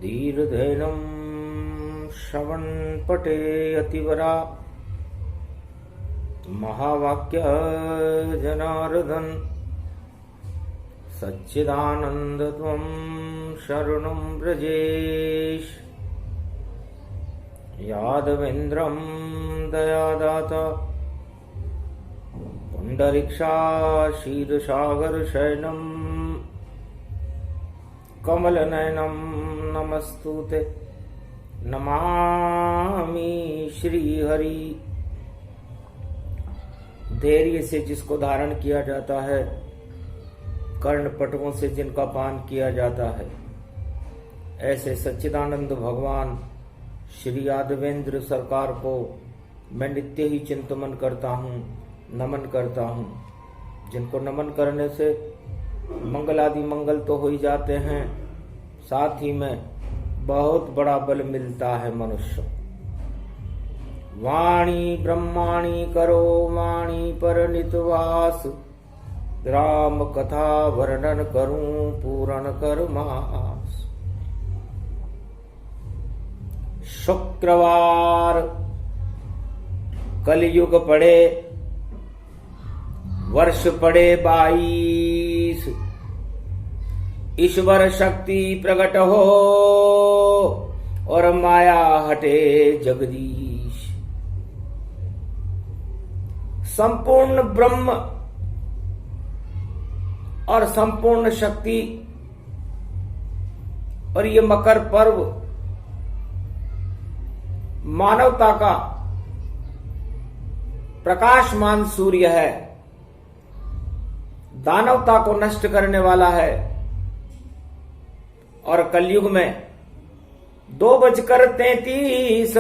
धीर्धेनं श्रवणपटे अतिवरा महावाक्य जनार्दन सच्चिदानंद त्वं शरणं व्रजेश यादवेन्द्रं दयादाता पुंडरीक्षा क्षीरसागरशयनं कमलनयनं नमस्तुते नमामि श्रीहरि। धैर्य से जिसको धारण किया जाता है, कर्णपटुओं से जिनका पान किया जाता है, ऐसे सच्चिदानंद भगवान श्री यादवेंद्र सरकार को मैं नित्य ही चिंतन करता हूँ, नमन करता हूँ। जिनको नमन करने से मंगल आदि मंगल तो हो ही जाते हैं, साथ ही में बहुत बड़ा बल मिलता है मनुष्य। वाणी ब्रह्माणी करो वाणी पर नितवास, राम कथा वर्णन करूं पूर्ण कर मास। शुक्रवार कलयुग पड़े, वर्ष पड़े 22, ईश्वर शक्ति प्रकट हो और माया हटे जगदीश। संपूर्ण ब्रह्म और संपूर्ण शक्ति और ये मकर पर्व मानवता का प्रकाशमान सूर्य है, दानवता को नष्ट करने वाला है। और कलयुग में 2:33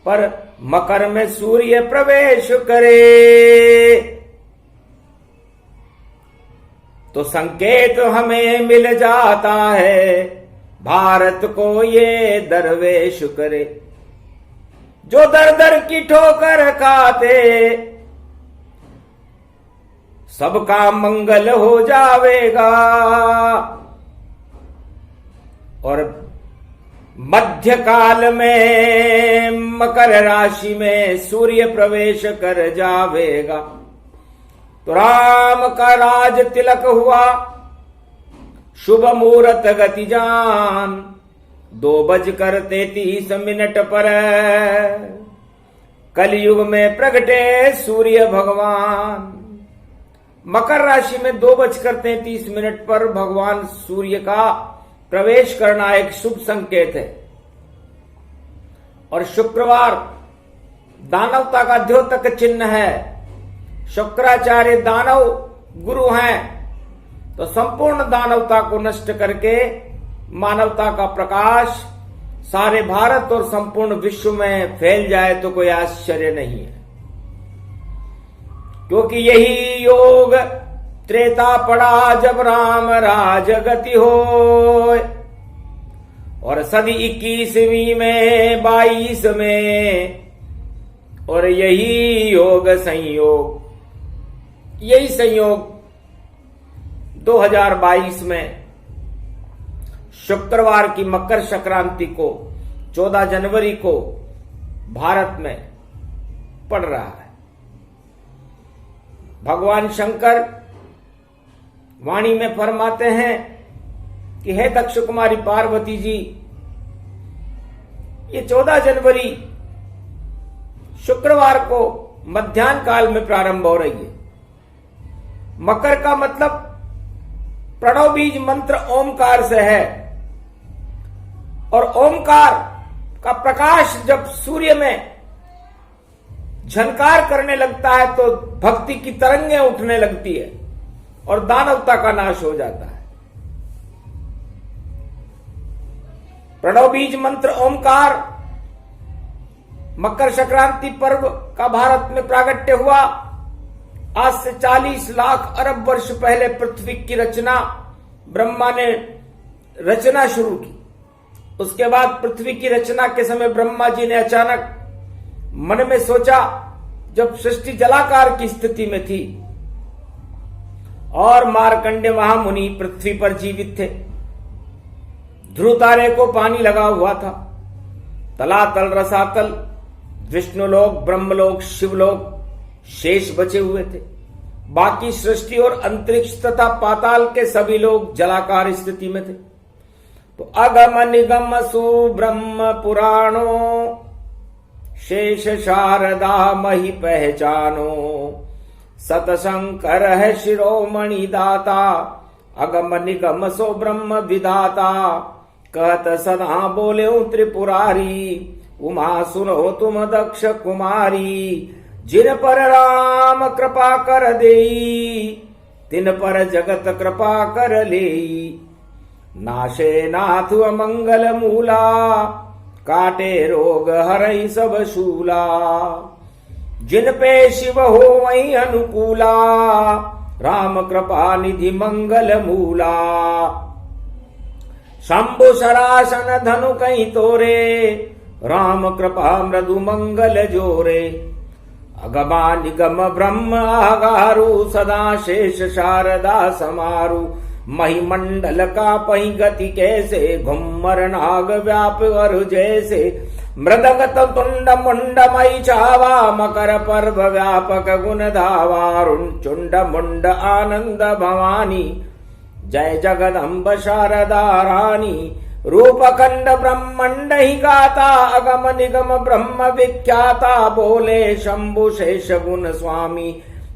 पर मकर में सूर्य प्रवेश करे तो संकेत हमें मिल जाता है, भारत को ये दरवेश करे। जो दर दर की ठोकर खाते सबका मंगल हो जावेगा। और मध्य काल में मकर राशि में सूर्य प्रवेश कर जावेगा तो राम का राज तिलक हुआ, शुभ मुहूर्त गति जान। 2:33 पर कलयुग में प्रगटे सूर्य भगवान। मकर राशि में 2:33 पर भगवान सूर्य का प्रवेश करना एक शुभ संकेत है। और शुक्रवार दानवता का द्योतक चिन्ह है। शुक्राचार्य दानव गुरु हैं, तो संपूर्ण दानवता को नष्ट करके मानवता का प्रकाश सारे भारत और संपूर्ण विश्व में फैल जाए तो कोई आश्चर्य नहीं है। क्योंकि यही योग त्रेता पड़ा जब राम राज गति हो, और सदी 21वीं में 22 में, और यही योग संयोग, यही संयोग 2022 में शुक्रवार की मकर संक्रांति को 14 जनवरी को भारत में पड़ रहा है। भगवान शंकर वाणी में फरमाते हैं कि हे दक्ष कुमारी पार्वती जी, ये 14 जनवरी शुक्रवार को मध्याह्न काल में प्रारंभ हो रही है। मकर का मतलब प्रणव बीज मंत्र ओमकार से है, और ओमकार का प्रकाश जब सूर्य में झनकार करने लगता है तो भक्ति की तरंगें उठने लगती है और दानवता का नाश हो जाता है। प्रणव बीज मंत्र ओमकार मकर संक्रांति पर्व का भारत में प्रागट्य हुआ। आज से 40 लाख अरब वर्ष पहले पृथ्वी की रचना ब्रह्मा ने रचना शुरू की। उसके बाद पृथ्वी की रचना के समय ब्रह्मा जी ने अचानक मन में सोचा, जब सृष्टि जलाकार की स्थिति में थी और मार्कंडेय महामुनि पृथ्वी पर जीवित थे, ध्रुव तारे को पानी लगा हुआ था। तलातल रसातल, विष्णुलोक, ब्रह्मलोक, शिवलोक शेष बचे हुए थे। बाकी सृष्टि और अंतरिक्ष तथा पाताल के सभी लोग जलाकार स्थिति में थे। तो अगम निगम सुब्रह्म पुराणो, शेष शारदा मही पहचानो। सतशंकर है शिरोमणि दाता, अगम निगम सो ब्रह्म विदाता। कहत सदा बोले त्रिपुरारी, उमा सुनो तुम दक्ष कुमारी। जिन पर राम कृपा कर देई, तिन पर जगत कृपा कर लेई। नाशे नाथ अमंगल मूला, काटे रोग हरई सब शूला। जिन पे शिव हो वही अनुकूला, राम कृपा निधि मंगल मूला। शंभु शरासन धनु कहीं तोरे, राम कृपा मृदु मंगल जोरे। अगमा निगम ब्रह्म आगारु, सदा शेष शारदा समारु। महिमंडल का पही गति कैसे, घुम्मर नाग व्याप अरु जैसे। मृदंग तुंड मुंड मई चावा, मकर पर्व व्यापक गुण धावा। चुंड मुंड आनंद भवानी, जय जगदम्ब शारदा रानी। रूपखंड ब्रह्मंड ही गाता, अगम निगम ब्रह्म विख्याता। बोले शंभु शेष गुण स्वामी,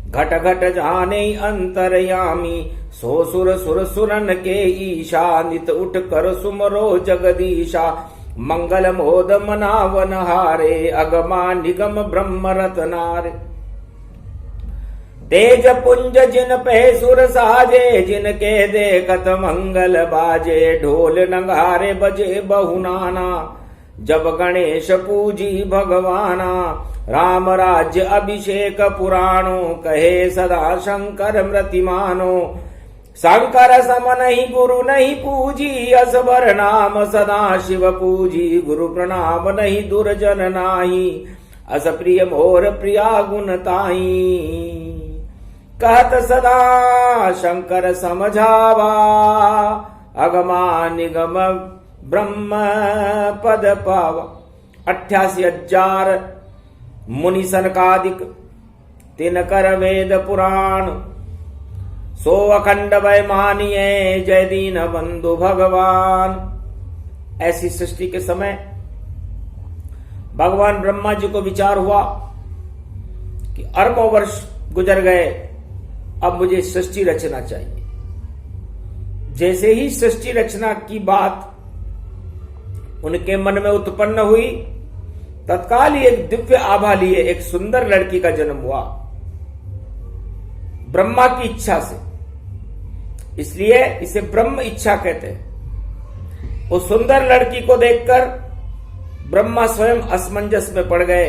घट घट जाने अंतरयामी। सो सुर सुर सुरन के ईशा, नित उठ कर सुमरो जगदीशा। मंगल मोद मनावन हारे, अगमा निगम ब्रह्म रत्नारे। तेज पुंज जिन पे सुर साजे, जिनके देखत मंगल बाजे। ढोल नगारे बजे बहुनाना, जब गणेश पूजी भगवाना। राम राज्य अभिषेक पुराणो, कहे सदा शंकर मृतिमानो। शंकर सम नहीं गुरु नहीं पूजी, असबर नाम सदा शिव पूजी। गुरु प्रणाम नहीं दुर्जन नाही, अस प्रिय मोर प्रिया गुण ताई। कहत सदा शंकर समझावा, अगमा निगम ब्रह्म पद पावा। 88,000 मुनि सनकादिक, तिन कर वेद पुराण। सो अखंड वै मानिए, जय दीन बंधु भगवान। ऐसी सृष्टि के समय भगवान ब्रह्मा जी को विचार हुआ कि अरबों वर्ष गुजर गए, अब मुझे सृष्टि रचना चाहिए। जैसे ही सृष्टि रचना की बात उनके मन में उत्पन्न हुई, तत्काल ही एक दिव्य आभा लिए एक सुंदर लड़की का जन्म हुआ, ब्रह्मा की इच्छा से। इसलिए इसे ब्रह्म इच्छा कहते हैं। उस सुंदर लड़की को देखकर ब्रह्मा स्वयं असमंजस में पड़ गए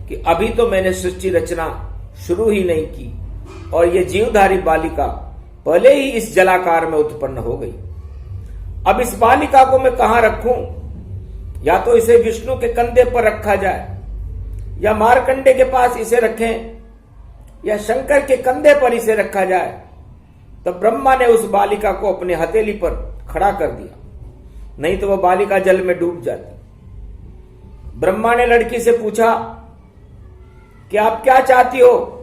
कि अभी तो मैंने सृष्टि रचना शुरू ही नहीं की, और ये जीवधारी बालिका पहले ही इस जलाकार में उत्पन्न हो गई। अब इस बालिका को मैं कहां रखूं? या तो इसे विष्णु के कंधे पर रखा जाए, या मार्कंडे के पास इसे रखें, या शंकर के कंधे पर इसे रखा जाए। तब ब्रह्मा ने उस बालिका को अपने हथेली पर खड़ा कर दिया, नहीं तो वह बालिका जल में डूब जाती। ब्रह्मा ने लड़की से पूछा कि आप क्या चाहती हो?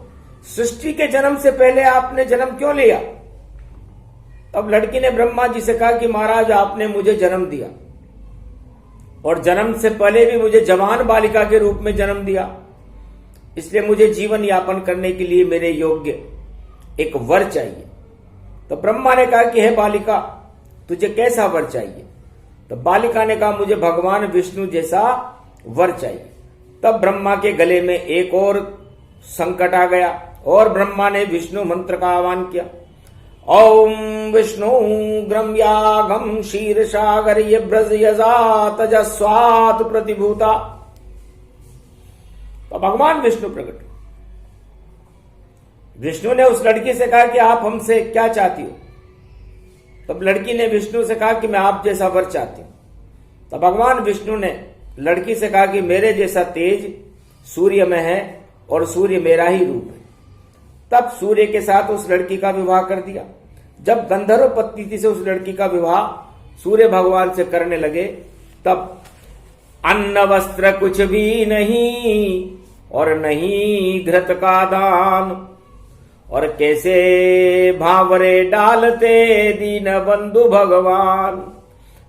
सृष्टि के जन्म से पहले आपने जन्म क्यों लिया? तब लड़की ने ब्रह्मा जी से कहा कि महाराज, आपने मुझे जन्म दिया, और जन्म से पहले भी मुझे जवान बालिका के रूप में जन्म दिया, इसलिए मुझे जीवन यापन करने के लिए मेरे योग्य एक वर चाहिए। तो ब्रह्मा ने कहा कि हे बालिका, तुझे कैसा वर चाहिए? तो बालिका ने कहा, मुझे भगवान विष्णु जैसा वर चाहिए। तब ब्रह्मा के गले में एक और संकट आ गया, और ब्रह्मा ने विष्णु मंत्र का आह्वान किया। ओम विष्णु ग्रम्यागम शीर्षागर ब्रज यजात जस्वात प्रतिभूता। तो भगवान विष्णु प्रकट। विष्णु ने उस लड़की से कहा कि आप हमसे क्या चाहती हो? तब लड़की ने विष्णु से कहा कि मैं आप जैसा वर चाहती हूं। तब भगवान विष्णु ने लड़की से कहा कि मेरे जैसा तेज सूर्य में है, और सूर्य मेरा ही रूप है। तब सूर्य के साथ उस लड़की का विवाह कर दिया। जब गंधर्व पत्नी से उस लड़की का विवाह सूर्य भगवान से करने लगे, तब अन्न वस्त्र कुछ भी नहीं और नहीं घृत का दान, और कैसे भावरे डालते दीन बंधु भगवान।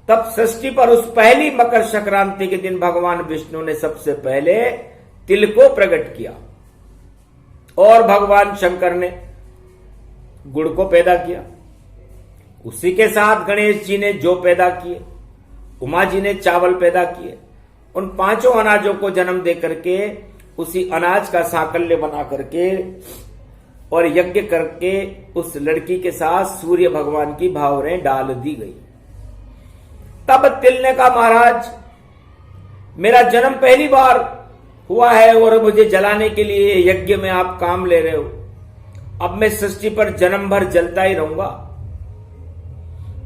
तब षष्ठी पर उस पहली मकर संक्रांति के दिन भगवान विष्णु ने सबसे पहले तिल को प्रकट किया, और भगवान शंकर ने गुड़ को पैदा किया। उसी के साथ गणेश जी ने जौ पैदा किए, उमा जी ने चावल पैदा किए। उन पांचों अनाजों को जन्म दे करके उसी अनाज का साकल्य बना करके और यज्ञ करके उस लड़की के साथ सूर्य भगवान की भावरें डाल दी गई। तब तिल ने कहा, महाराज मेरा जन्म पहली बार हुआ है और मुझे जलाने के लिए यज्ञ में आप काम ले रहे हो, अब मैं षष्ठी पर जन्म भर जलता ही रहूंगा।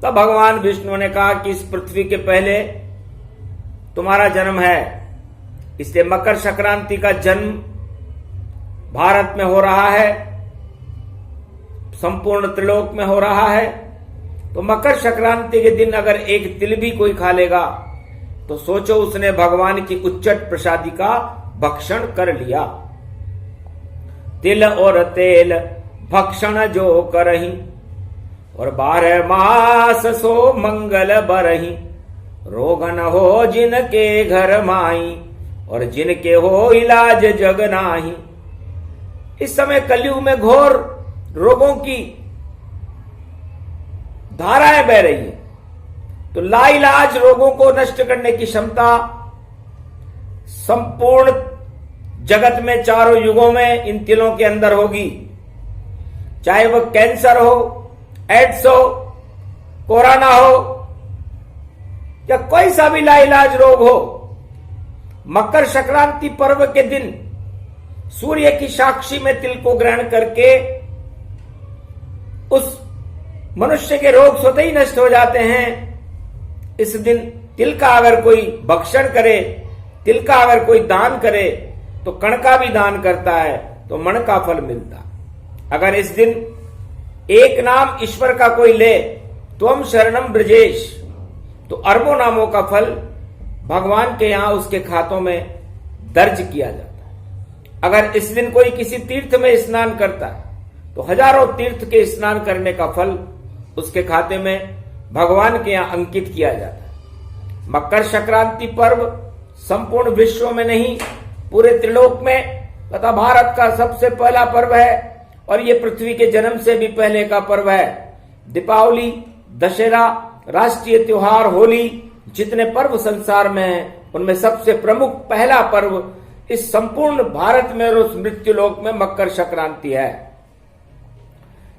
तब भगवान विष्णु ने कहा कि इस पृथ्वी के पहले तुम्हारा जन्म है, इसलिए मकर संक्रांति का जन्म भारत में हो रहा है, संपूर्ण त्रिलोक में हो रहा है। तो मकर संक्रांति के दिन अगर एक तिल भी कोई खा लेगा तो सोचो उसने भगवान की उच्चट प्रसादी का भक्षण कर लिया। तिल और तेल भक्षण जो करही, और 12 मास सो मंगल बरही। रोग न हो जिनके घर माई, और जिनके हो इलाज जग नाही। इस समय कलयुग में घोर रोगों की धाराएं बह रही है, तो लाइलाज रोगों को नष्ट करने की क्षमता संपूर्ण जगत में चारों युगों में इन तिलों के अंदर होगी। चाहे वह कैंसर हो, एड्स हो, कोरोना हो या कोई सा भी लाइलाज रोग हो, मकर संक्रांति पर्व के दिन सूर्य की साक्षी में तिल को ग्रहण करके उस मनुष्य के रोग स्वतः ही नष्ट हो जाते हैं। इस दिन तिल का अगर कोई भक्षण करे, तिल का अगर कोई दान करे तो कण का भी दान करता है तो मन का फल मिलता। अगर इस दिन एक नाम ईश्वर का कोई ले, त्वम शरणम ब्रजेश, तो अरबों नामों का फल भगवान के यहां उसके खातों में दर्ज किया जाता है। अगर इस दिन कोई किसी तीर्थ में स्नान करता है तो हजारों तीर्थ के स्नान करने का फल उसके खाते में भगवान के यहां अंकित किया जाता है। मकर संक्रांति पर्व संपूर्ण विश्व में नहीं, पूरे त्रिलोक में तथा भारत का सबसे पहला पर्व है, और ये पृथ्वी के जन्म से भी पहले का पर्व है। दीपावली, दशहरा, राष्ट्रीय त्योहार, होली, जितने पर्व संसार में हैं उनमें सबसे प्रमुख पहला पर्व इस संपूर्ण भारत में और उस मृत्युलोक में मकर संक्रांति है।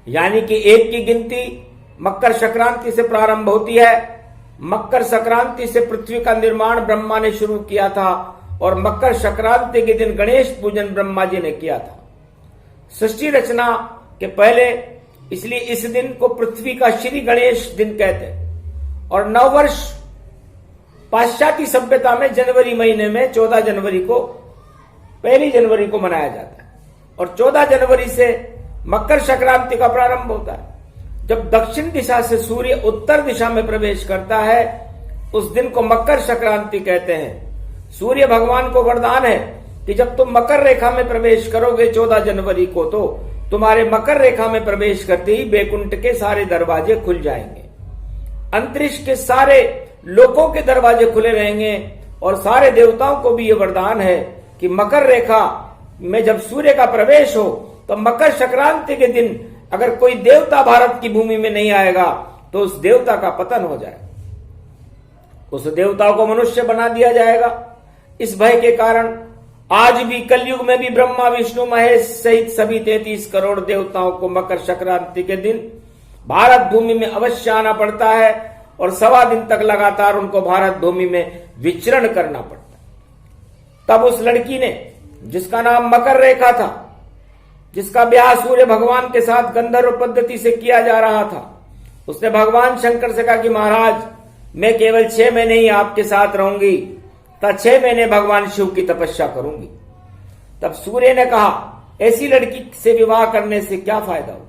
यानी कि एक की गिनती मकर संक्रांति से प्रारंभ होती है। मकर संक्रांति से पृथ्वी का निर्माण ब्रह्मा ने शुरू किया था, और मकर संक्रांति के दिन गणेश पूजन ब्रह्मा जी ने किया था। सृष्टि रचना के पहले, इसलिए इस दिन को पृथ्वी का श्री गणेश दिन कहते हैं। और नववर्ष पाश्चात्य सभ्यता में जनवरी महीने में 14 जनवरी को, 1 जनवरी को मनाया जाता है, और 14 जनवरी से मकर संक्रांति का प्रारंभ होता है। जब दक्षिण दिशा से सूर्य उत्तर दिशा में प्रवेश करता है उस दिन को मकर संक्रांति कहते हैं। सूर्य भगवान को वरदान है कि जब तुम मकर रेखा में प्रवेश करोगे 14 जनवरी को, तो तुम्हारे मकर रेखा में प्रवेश करते ही बैकुंठ के सारे दरवाजे खुल जाएंगे, अंतरिक्ष के सारे लोकों के दरवाजे खुले रहेंगे, और सारे देवताओं को भी ये वरदान है कि मकर रेखा में जब सूर्य का प्रवेश हो तो मकर संक्रांति के दिन अगर कोई देवता भारत की भूमि में नहीं आएगा तो उस देवता का पतन हो जाए, उस देवता को मनुष्य बना दिया जाएगा। इस भय के कारण आज भी कलयुग में भी ब्रह्मा, विष्णु, महेश सहित सभी 33 करोड़ देवताओं को मकर संक्रांति के दिन भारत भूमि में अवश्य आना पड़ता है, और 1.25 दिन तक लगातार उनको भारत भूमि में विचरण करना पड़ता है। तब उस लड़की ने, जिसका नाम मकर रेखा था, जिसका ब्याह सूर्य भगवान के साथ गंधर्व पद्धति से किया जा रहा था, उसने भगवान शंकर से कहा कि महाराज मैं केवल 6 महीने ही आपके साथ रहूंगी, तथा 6 महीने भगवान शिव की तपस्या करूंगी। तब सूर्य ने कहा ऐसी लड़की से विवाह करने से क्या फायदा हो,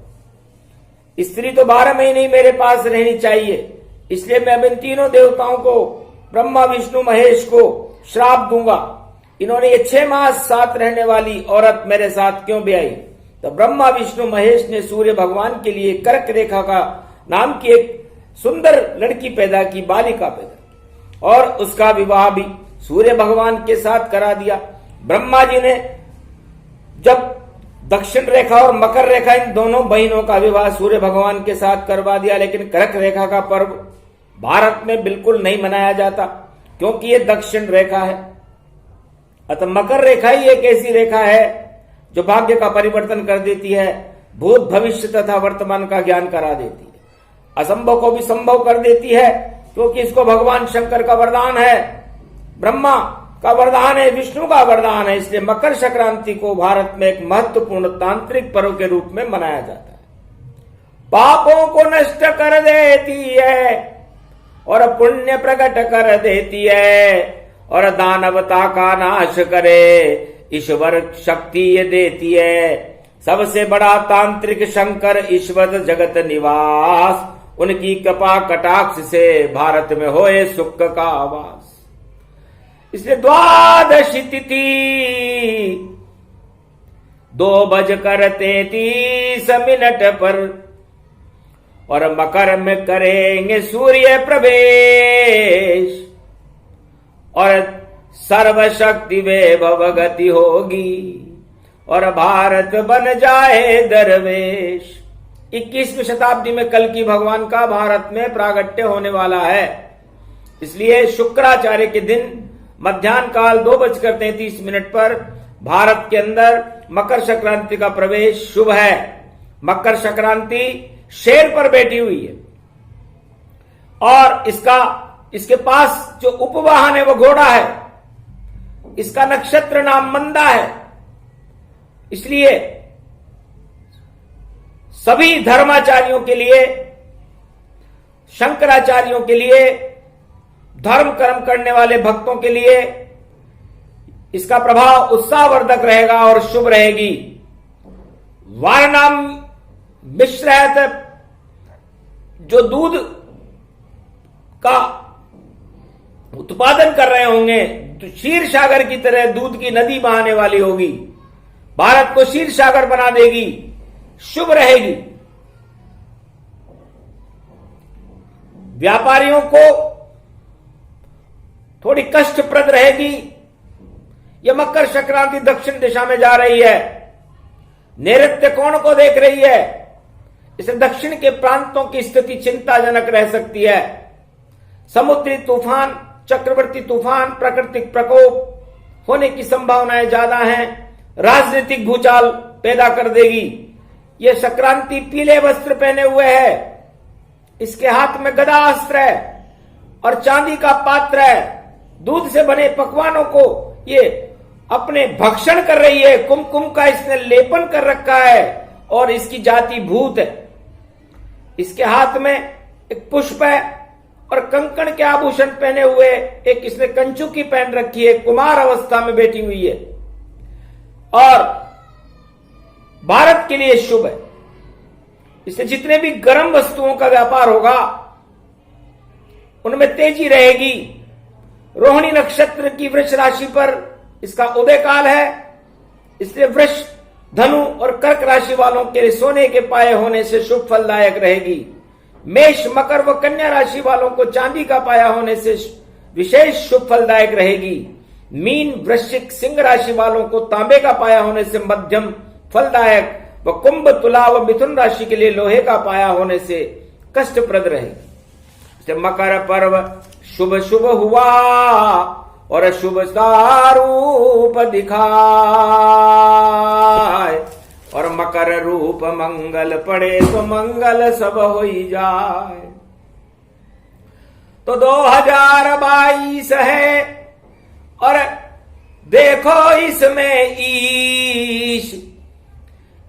स्त्री तो 12 महीने ही मेरे पास रहनी चाहिए, इसलिए मैं अब इन तीनों देवताओं को, ब्रह्मा विष्णु महेश को श्राप दूंगा। इन्होंने ये 6 मास साथ रहने वाली औरत मेरे साथ क्यों ब्याई? तो ब्रह्मा विष्णु महेश ने सूर्य भगवान के लिए कर्क रेखा का नाम की एक सुंदर लड़की पैदा की, बालिका पैदा की, और उसका विवाह भी सूर्य भगवान के साथ करा दिया। ब्रह्मा जी ने जब दक्षिण रेखा और मकर रेखा, इन दोनों बहनों का विवाह सूर्य भगवान के साथ करवा दिया, लेकिन कर्क रेखा का पर्व भारत में बिल्कुल नहीं मनाया जाता क्योंकि ये दक्षिण रेखा है। अतः मकर रेखा ही एक ऐसी रेखा है जो भाग्य का परिवर्तन कर देती है, भूत भविष्य तथा वर्तमान का ज्ञान करा देती है, असंभव को भी संभव कर देती है, क्योंकि इसको भगवान शंकर का वरदान है, ब्रह्मा का वरदान है, विष्णु का वरदान है। इसलिए मकर संक्रांति को भारत में एक महत्वपूर्ण तांत्रिक पर्व के रूप में मनाया जाता है। पापों को नष्ट कर देती है और पुण्य प्रकट कर देती है, और दानवता का नाश करे ईश्वर शक्ति ये देती है। सबसे बड़ा तांत्रिक शंकर ईश्वर जगत निवास, उनकी कृपा कटाक्ष से भारत में होए सुख का आवास। इसलिए द्वादशी तिथि 2:33 पर और मकर में करेंगे सूर्य प्रवेश, और सर्वशक्ति वैभव गति होगी और भारत बन जाए दरवेश। 21वीं शताब्दी में कल्कि भगवान का भारत में प्रागट्य होने वाला है। इसलिए शुक्राचार्य के दिन मध्याह्न काल 2:33 पर भारत के अंदर मकर संक्रांति का प्रवेश शुभ है। मकर संक्रांति शेर पर बैठी हुई है और इसके पास जो उपवाहन है वो घोड़ा है। इसका नक्षत्र नाम मंदा है। इसलिए सभी धर्माचार्यों के लिए, शंकराचार्यों के लिए, धर्म कर्म करने वाले भक्तों के लिए इसका प्रभाव उत्साहवर्धक रहेगा और शुभ रहेगी। वारनाम मिश्र है, जो दूध का उत्पादन कर रहे होंगे, तो क्षीर सागर की तरह दूध की नदी बहाने वाली होगी, भारत को क्षीर सागर बना देगी, शुभ रहेगी। व्यापारियों को थोड़ी कष्टप्रद रहेगी। यह मकर संक्रांति दक्षिण दिशा में जा रही है, नैऋत्य कोण को देख रही है। इसे दक्षिण के प्रांतों की स्थिति चिंताजनक रह सकती है। समुद्री तूफान, चक्रवर्ती तूफान, प्राकृतिक प्रकोप होने की संभावनाएं ज्यादा हैं। राजनीतिक भूचाल पैदा कर देगी। यह संक्रांति पीले वस्त्र पहने हुए है, इसके हाथ में गदा अस्त्र है और चांदी का पात्र है। दूध से बने पकवानों को ये अपने भक्षण कर रही है। कुमकुम का इसने लेपन कर रखा है और इसकी जाति भूत है। इसके हाथ में एक पुष्प है और कंकण के आभूषण पहने हुए एक इसने कंचुकी पहन रखी है, कुमार अवस्था में बैठी हुई है और भारत के लिए शुभ है। इससे जितने भी गर्म वस्तुओं का व्यापार होगा उनमें तेजी रहेगी। रोहिणी नक्षत्र की वृष राशि पर इसका उदय काल है, इसलिए वृष, धनु और कर्क राशि वालों के लिए सोने के पाए होने से शुभ फलदायक रहेगी। मेष, मकर व कन्या राशि वालों को चांदी का पाया होने से विशेष शुभ फलदायक रहेगी। मीन, वृश्चिक, सिंह राशि वालों को तांबे का पाया होने से मध्यम फलदायक व कुंभ, तुला व मिथुन राशि के लिए लोहे का पाया होने से कष्टप्रद रहेगी। मकर पर्व शुभ शुभ हुआ और शुभ स्वरूप दिखाए और मकर रूप मंगल पड़े तो मंगल सब हो जाए। तो 2022 है और देखो इसमें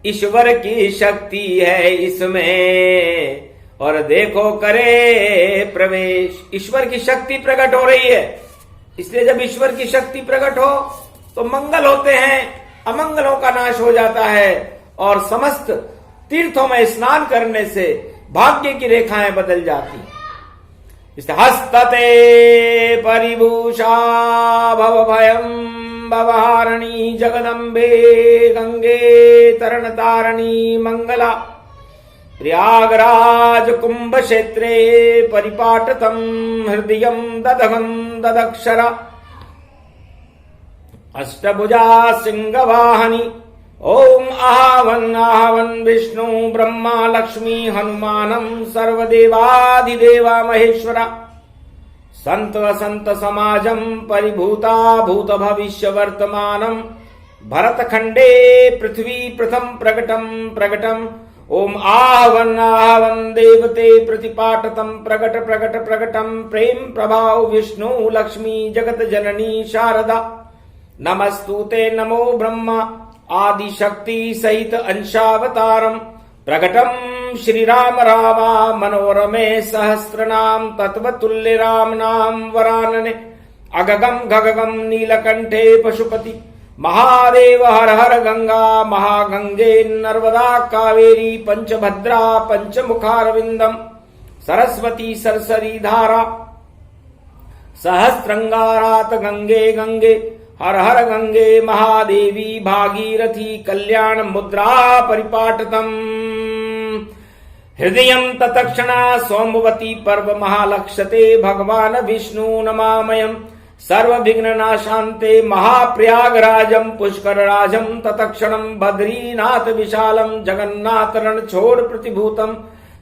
ईश्वर की शक्ति है इसमें, और देखो करे प्रवेश। ईश्वर की शक्ति प्रकट हो रही है। इसलिए जब ईश्वर की शक्ति प्रकट हो तो मंगल होते हैं, अमंगलों का नाश हो जाता है और समस्त तीर्थों में स्नान करने से भाग्य की रेखाएं बदल जाती। हस्तते परिभूषा भवभयं भवहारिणी जगदम्बे गंगे तरणतारिणी मंगला प्रयागराज कुंभ क्षेत्रे परिपाटतं हृदयं ददघं ददक्षरा अष्टभुजा सिंहवाहनी ओम आवन आवन विष्णु ब्रह्मा लक्ष्मी हनुमानं सर्वदेवाधिदेवा महेश्वरा संत असंत समाजं परिभूता भूत भविष्य वर्तमानं भरतखंडे पृथ्वी प्रथम प्रकटम ओम आवन आवन देवते प्रतिपाटतं प्रकटम प्रेम प्रभाव विष्णु लक्ष्मी जगत जननी शारदा नमस्तुते नमो ब्रह्मा आदि शक्ति सहित अंशावतारम प्रकटम श्री राम रामा मनोरमे सहस्रनाम तत्वतुल्य राम नाम वरानने अगगम गगगम नीलकंठे पशुपति महादेव हर हर गंगा महागंगे नर्मदा कावेरी पंचभद्रा पंचमुखारविंदम सरस्वती सरसरी धारा सहस्रंगारात गंगे गंगे हर हर गंगे महादेवी भागीरथी कल्याण मुद्रा परिपाटतम हृदयं तत्क्षणा सोमवती पर्व महालक्ष्यते भगवान विष्णु नमामयम् सर्व विघ्न नाशान्ते महाप्रयागराजं पुष्करराजं तत्क्षणं बद्रीनाथ विशालं जगन्नाथ रणछोड़ प्रतिभूतं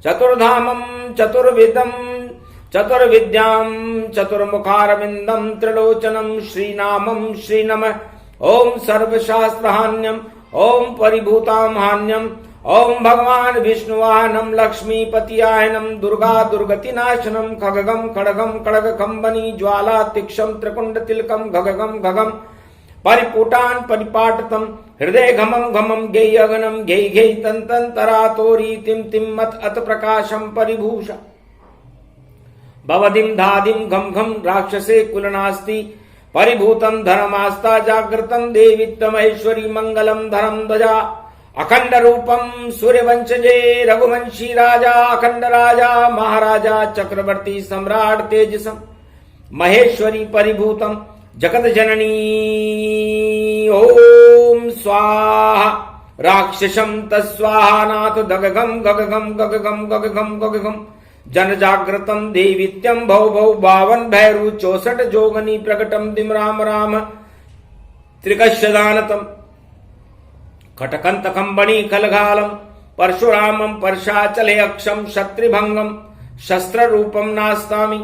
चतुर्धामं चतुर्विधं चतुर्विद्यां चतुर्मुखारविन्दं त्रिलोचनं श्रीनामं श्रीनम ओम सर्वशास्त्रहान्यम ओम परिभूतामहान्यम ओम भगवान विष्णुवाहनम लक्ष्मीपतियायनम दुर्गा दुर्गतिनाशनम खगगम खड़गम खड़ग कंबनी ज्वाला तिक्षम त्रिकुंड तिलकम घगगम घगम परिपुटान परिपाटतम हृदय घमम घमम गेय अगनम गेय गेय तंतन तरातोरी तिम तिम मत अत प्रकाशम परिभूषा भवदिम धादिम घम घम राक्षसे कुलनास्ति परिभूतम धर्मास्ता जागृतम देवित्तमहेश्वरी मंगलम धरम ध्वजा अखंड रूपम सूर्यवंशजे रघुवंशी राजा अखंड राजा महाराजा चक्रवर्ती सम्राट तेजसम महेश्वरी परिभूतम जगत जननी ओम स्वाहा राक्षसम तस्वाहा नाथ गगगम गगगम गगगम गगगम गगगम जन जागृतम देवित्यम भव भव 52 भैरू 64 जोगनी प्रकटम दिम राम राम त्रिकशदानतम खटकंत कंबणी कलघालम परशुरामम परशाचले अक्षम शत्रुभंगम शस्त्र रूपम नास्तामि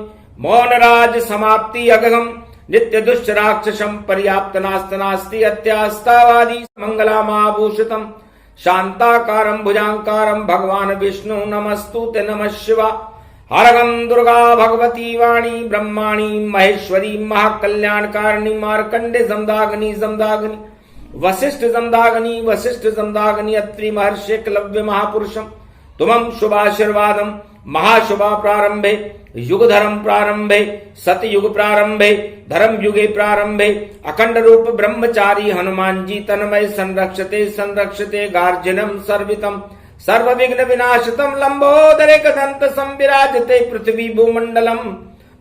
मौनराज समाप्ति अगगम नित्य दुष्ट राक्षसम पर्याप्त नास्त नास्ति अत्यास्तावादी मंगलामाभूषितम शांताकारं भुजांकारं भगवान विष्णु नमस्तुते नमः शिवा हरगम दुर्गा भगवती वाणी ब्रह्माणी महेश्वरी महाकल्याणकारिणी मार्कंडे जमदाग्नि जमदाग्नि वशिष्ठ जमदाग्नि वशिष्ठ जमदाग्नि अत्रि महर्षि एकलव्य महापुरुषम तुमं शुभाशीर्वादम महाशुभा प्रारंभे युग धर्म प्रारंभे सतयुग प्रारंभे धर्म युगे प्रारंभे अखंड रूप ब्रह्मचारी हनुमान जी तन्मय संरक्षते संरक्षते गार्जनम सर्वितम सर्व विघ्न विनाशतम लंबोदरे कदंत संविराजते पृथ्वी भूमंडलम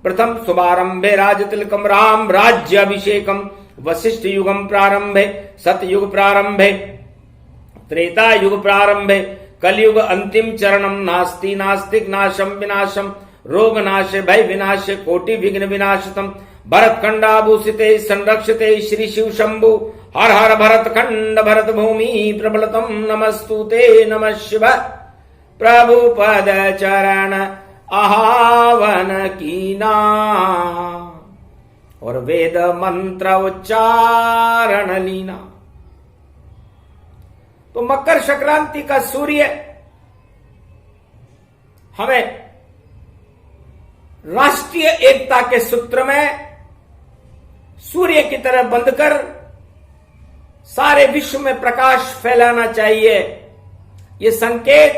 प्रथम शुभारंभे राजतिलकम राम राज्य अभिषेकम वशिष्ठ युगम प्रारंभे सतयुग प्रारंभे त्रेता युग प्रारंभे कलयुग अंतिम चरणम नास्ति नास्तिक नाशम विनाशम रोग नाश भय विनाश कोटि विघ्न विनाशतम भरत खंडाभूषिते संरक्षिते श्री शिव शंभु हर हर भरत खंड भरत भूमि प्रबलतम नमस्तुते नमः शिव प्रभु पद चरण आहावन कीना और वेद मंत्र उच्चारण लीना। तो मकर संक्रांति का सूर्य हमें राष्ट्रीय एकता के सूत्र में सूर्य की तरह बंधकर सारे विश्व में प्रकाश फैलाना चाहिए। ये संकेत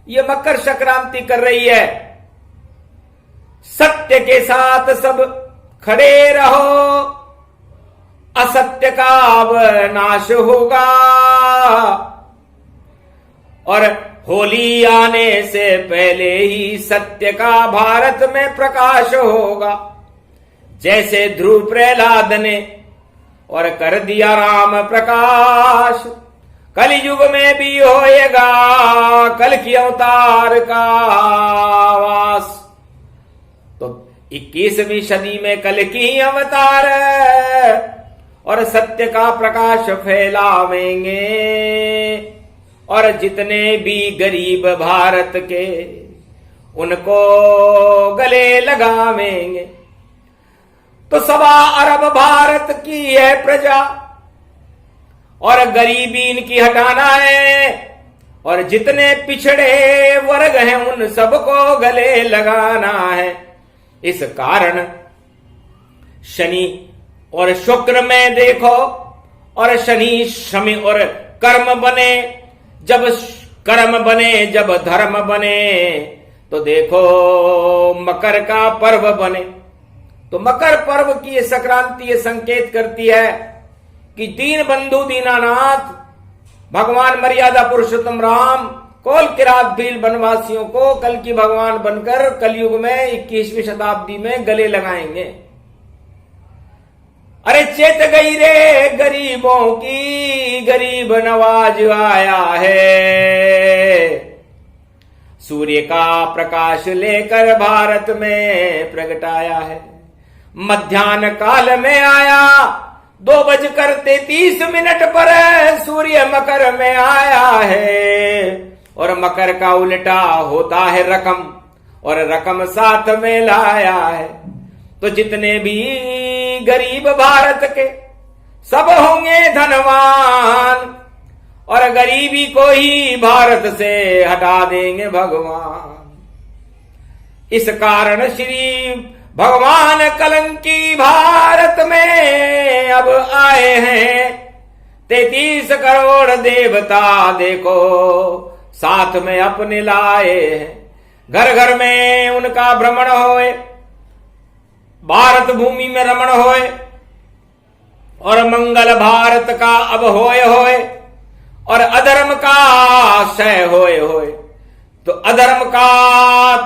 ये मकर संक्रांति कर रही है। सत्य के साथ सब खड़े रहो, असत्य का अब नाश होगा और होली आने से पहले ही सत्य का भारत में प्रकाश होगा। जैसे ध्रुव प्रहलाद ने और कर दिया राम प्रकाश, कलयुग में भी होएगा कल की अवतार का वास। तो 21वीं सदी में कल की अवतार और सत्य का प्रकाश फैलावेंगे, और जितने भी गरीब भारत के उनको गले लगावेंगे। तो 1.25 अरब भारत की है प्रजा और गरीबी इनकी हटाना है, और जितने पिछड़े वर्ग हैं उन सबको गले लगाना है। इस कारण शनि और शुक्र में देखो, और शनि शमि और कर्म बने, जब कर्म बने जब धर्म बने, तो देखो मकर का पर्व बने। तो मकर पर्व की ये संक्रांति ये संकेत करती है कि दीन बंधु दीनानाथ भगवान मर्यादा पुरुषोत्तम राम कोल किरात भील वनवासियों को कल की भगवान बनकर कलयुग में 21वीं शताब्दी में गले लगाएंगे। अरे चेत गई रे गरीबों की, गरीब नवाज आया है। सूर्य का प्रकाश लेकर भारत में प्रगटाया है। मध्याह्न काल में आया 2:33 पर सूर्य मकर में आया है, और मकर का उल्टा होता है रकम, और रकम साथ में लाया है। तो जितने भी गरीब भारत के सब होंगे धनवान, और गरीबी को ही भारत से हटा देंगे भगवान। इस कारण श्री भगवान कलंकी भारत में अब आए हैं। 33 करोड़ देवता देखो साथ में अपने लाए हैं। घर घर में उनका भ्रमण होए, भारत भूमि में रमण होए, और मंगल भारत का अब होए, और अधर्म का क्षय होए। तो अधर्म का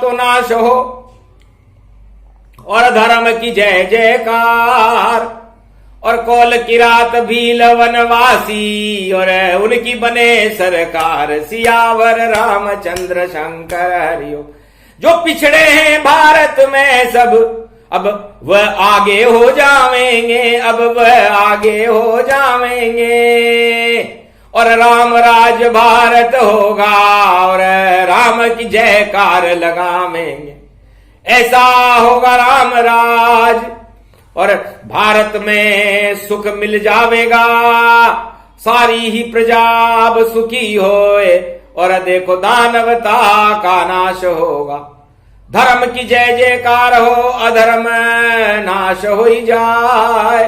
तो नाश हो, और धर्म की जय जयकार, और कोल किरात भील वनवासी, और उनकी बने सरकार। सियावर रामचंद्र शंकर हरिओ। जो पिछड़े हैं भारत में सब अब वह आगे हो जावेंगे, अब वह आगे हो जावेंगे, और राम राज भारत होगा, और राम की जयकार लगावेंगे। ऐसा होगा राम राज, और भारत में सुख मिल जावेगा। सारी ही प्रजा अब सुखी होए, और देखो दानवता का नाश होगा। धर्म की जय जयकार हो, अधर्म नाश हो ही जाए।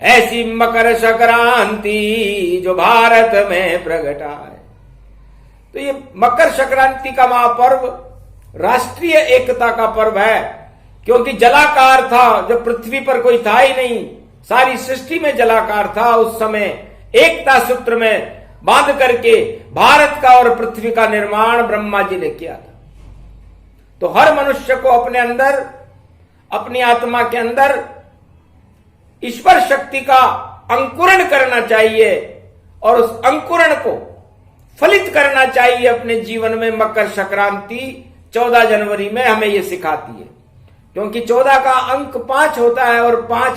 ऐसी मकर संक्रांति जो भारत में प्रगटाए। तो ये मकर संक्रांति का महापर्व राष्ट्रीय एकता का पर्व है, क्योंकि जलाकार था जब पृथ्वी पर कोई था ही नहीं, सारी सृष्टि में जलाकार था। उस समय एकता सूत्र में बांध करके भारत का और पृथ्वी का निर्माण ब्रह्मा जी ने किया था। तो हर मनुष्य को अपने अंदर, अपनी आत्मा के अंदर ईश्वर शक्ति का अंकुरण करना चाहिए, और उस अंकुरण को फलित करना चाहिए अपने जीवन में। मकर संक्रांति 14 जनवरी में हमें यह सिखाती है, क्योंकि 14 का अंक 5 होता है, और 5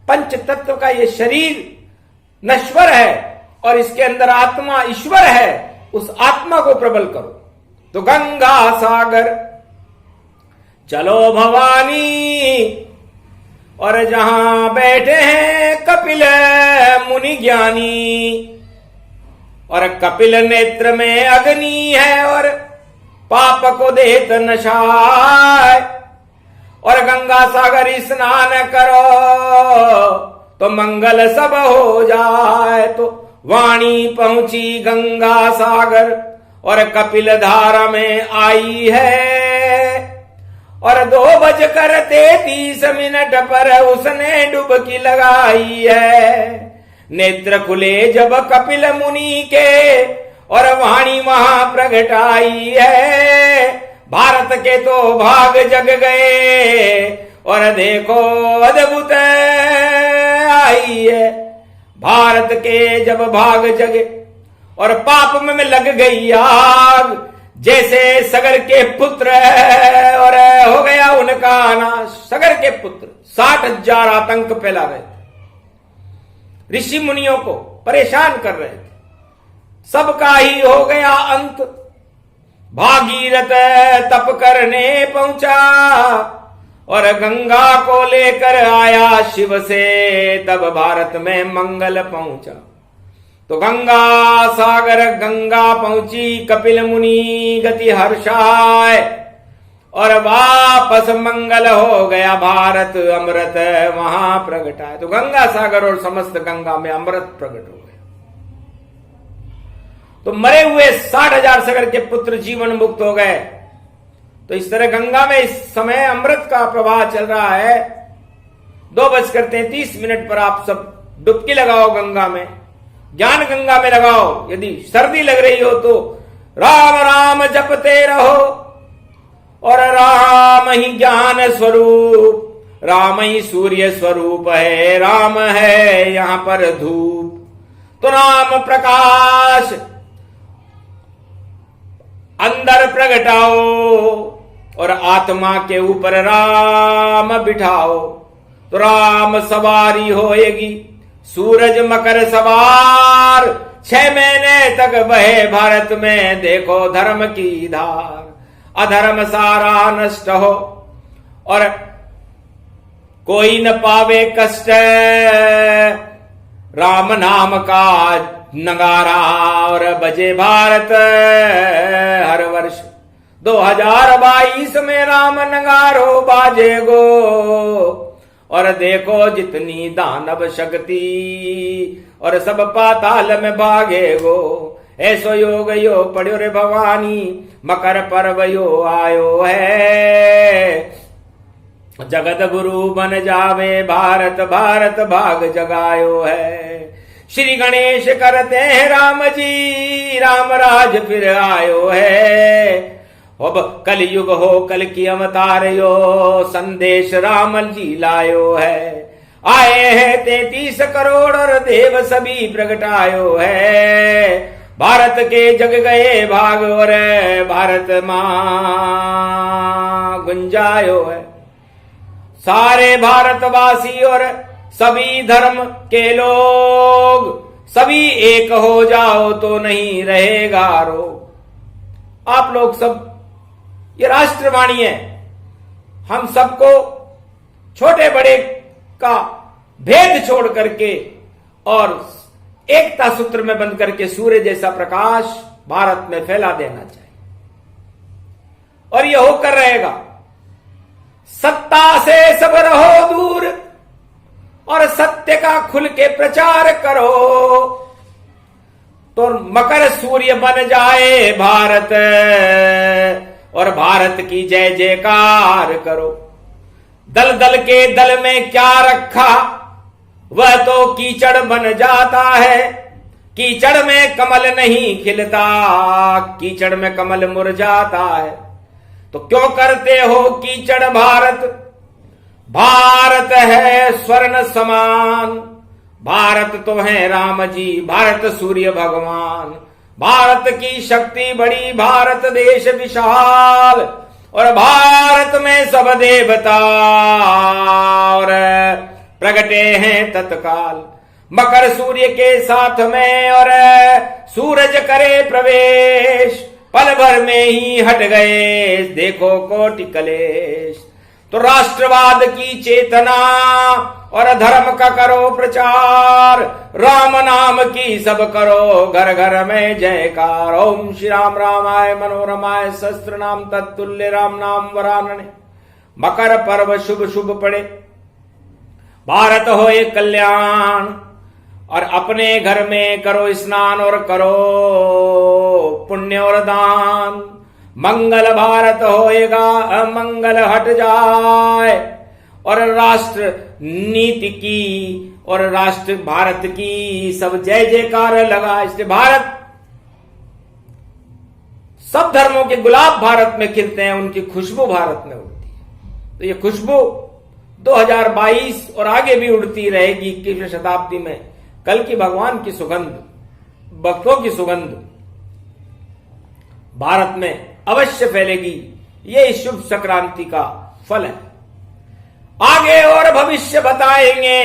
पंच तत्व का ये शरीर नश्वर है, और इसके अंदर आत्मा ईश्वर है। उस आत्मा को प्रबल करो। तो गंगा सागर चलो भवानी, और जहां बैठे हैं कपिल मुनि ज्ञानी, और कपिल नेत्र में अग्नि है, और पाप को देत नशाय, और गंगा सागर स्नान करो तो मंगल सब हो जाए। तो वाणी पहुंची गंगा सागर, और कपिल धारा में आई है, और 2:33 पर उसने डुबकी लगाई है। नेत्र खुले जब कपिल मुनि के, और वाणी वहां प्रगटाई है। भारत के तो भाग जग गए और देखो अद्भुत आई है। भारत के जब भाग जगे और पाप में लग गई आग, जैसे सगर के पुत्र और हो गया उनका नाश। सगर के पुत्र 60,000 आतंक फैला रहे थे, ऋषि मुनियों को परेशान कर रहे थे, सबका ही हो गया अंत। भागीरथ तप करने पहुंचा और गंगा को लेकर आया शिव से, तब भारत में मंगल पहुंचा। तो गंगा सागर गंगा पहुंची, कपिल मुनि गति हर्षाय और वापस मंगल हो गया। भारत अमृत वहां प्रगटाए। तो गंगा सागर और समस्त गंगा में अमृत प्रकट हो गया। तो मरे हुए 60,000 सगर के पुत्र जीवन मुक्त हो गए। तो इस तरह गंगा में इस समय अमृत का प्रवाह चल रहा है। 2:33 पर आप सब डुबकी लगाओ गंगा में, ज्ञान गंगा में लगाओ। यदि सर्दी लग रही हो तो राम राम जपते रहो और राम ही ज्ञान स्वरूप, राम ही सूर्य स्वरूप है, राम है यहां पर धूप। तो राम प्रकाश अंदर प्रगटाओ और आत्मा के ऊपर राम बिठाओ। तो राम सवारी होएगी, सूरज मकर सवार, 6 महीने तक बहे भारत में देखो धर्म की धार। अधर्म सारा नष्ट हो और कोई न पावे कष्ट, राम नाम का नगारा और बजे भारत हर वर्ष। 2022 में राम नगारो बाजेगो और देखो जितनी दानव शक्ति और सब पाताल में भागेगो। ऐसो योग यो पढ़ो रे भवानी, मकर पर्व यो आयो है। जगत गुरु बन जावे भारत, भारत भाग जगायो है। श्री गणेश करते हैं राम जी, राम राज फिर आयो है। अब कलयुग हो कल की अवतार यो, संदेश राम जी लायो है। आए हैं 33 करोड़ और देव सभी प्रगटायो है। भारत के जग गए भाग और भारत मां गुंजायो है। सारे भारतवासी और सभी धर्म के लोग सभी एक हो जाओ तो नहीं रहेगा रोग। आप लोग सब, ये राष्ट्रवाणी है, हम सबको छोटे बड़े का भेद छोड़ करके और एकता सूत्र में बंध करके सूर्य जैसा प्रकाश भारत में फैला देना चाहिए। और यह होकर रहेगा। सत्ता से सब रहो दूर और सत्य का खुल के प्रचार करो, तो मकर सूर्य बन जाए भारत और भारत की जय जयकार करो। दल दल के दल में क्या रखा, वह तो कीचड़ बन जाता है। कीचड़ में कमल नहीं खिलता, कीचड़ में कमल मुरझाता है। तो क्यों करते हो कीचड़ भारत? भारत है स्वर्ण समान, भारत तो है राम जी, भारत सूर्य भगवान। भारत की शक्ति बड़ी, भारत देश विशाल और भारत में सब देवता और प्रगटे हैं तत्काल। मकर सूर्य के साथ में और सूरज करे प्रवेश, पल भर में ही हट गए देखो कोटि कलेश। तो राष्ट्रवाद की चेतना और धर्म का करो प्रचार, राम नाम की सब करो घर घर में जयकार। ओम श्री राम रामाय मनोरमाय सहस्त्र नाम तत्तुल्य राम नाम वरानने। मकर पर्व शुभ शुभ पड़े, भारत होए कल्याण और अपने घर में करो स्नान और करो पुण्य और दान। मंगल भारत होएगा, अमंगल हट जाए और राष्ट्र नीति की और राष्ट्र भारत की सब जय जयकार लगा। इसलिए भारत सब धर्मों के गुलाब भारत में खिलते हैं, उनकी खुशबू भारत में उड़ती है। तो ये खुशबू 2022 और आगे भी उड़ती रहेगी। 21वीं शताब्दी में कल की भगवान की सुगंध, भक्तों की सुगंध भारत में अवश्य फैलेगी। ये इस शुभ संक्रांति का फल है। आगे और भविष्य बताएंगे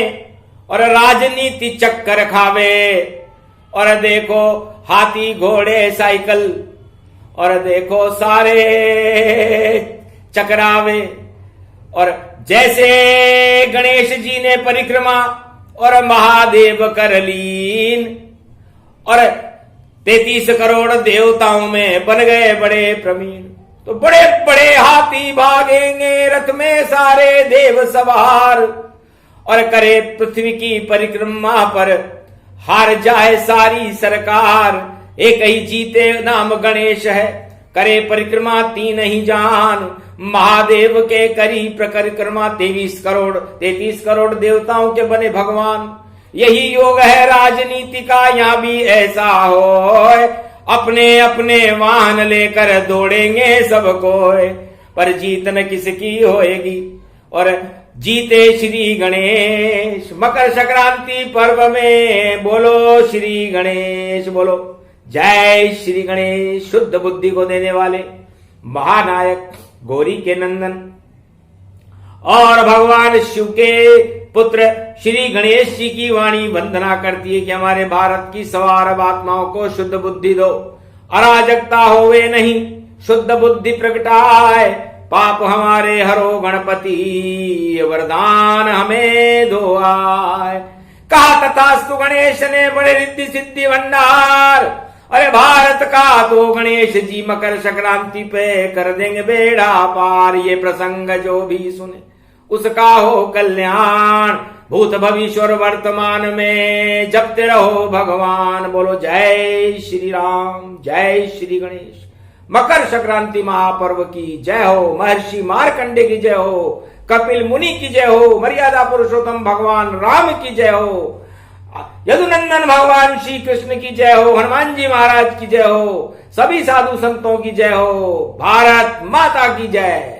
और राजनीति चक्कर खावे, और देखो हाथी घोड़े साइकिल, और देखो सारे चकरावे। और जैसे गणेश जी ने परिक्रमा और महादेव कर लीन, और 33 करोड़ देवताओं में बन गए बड़े प्रवीण। तो बड़े बड़े हाथी भागेंगे रथ में सारे देव सवार, और करे पृथ्वी की परिक्रमा पर हार जाए सारी सरकार। एक ही जीते नाम गणेश है, करे परिक्रमा 3 ही जान। महादेव के करी परिक्रमा 33 करोड़ देवताओं के बने भगवान। यही योग है राजनीति का, यहां भी ऐसा हो। अपने अपने वाहन लेकर दौड़ेंगे सबको, पर जीत न किसकी होएगी। और जीते श्री गणेश। मकर संक्रांति पर्व में बोलो श्री गणेश, बोलो जय श्री गणेश। शुद्ध बुद्धि को देने वाले महानायक, गौरी के नंदन और भगवान शिव के पुत्र श्री गणेश जी की वाणी वंदना करती है कि हमारे भारत की सवार आत्माओं को शुद्ध बुद्धि दो, अराजकता होवे नहीं, शुद्ध बुद्धि प्रगटाए, पाप हमारे हरो गणपति, वरदान हमें दो आए। कहा तथास्तु गणेश ने बड़े रिद्धि सिद्धि भंडार। अरे भारत का तो गणेश जी मकर संक्रांति पे कर देंगे बेड़ा पार। ये प्रसंग जो भी सुने उसका हो कल्याण, भूत भविष्य और वर्तमान में जपते रहो भगवान। बोलो जय श्री राम, जय श्री गणेश। मकर संक्रांति महापर्व की जय हो, महर्षि मार्कंडे की जय हो, कपिल मुनि की जय हो, मर्यादा पुरुषोत्तम भगवान राम की जय हो, यदुनंदन भगवान श्री कृष्ण की जय हो, हनुमान जी महाराज की जय हो, सभी साधु संतों की जय हो, भारत माता की जय।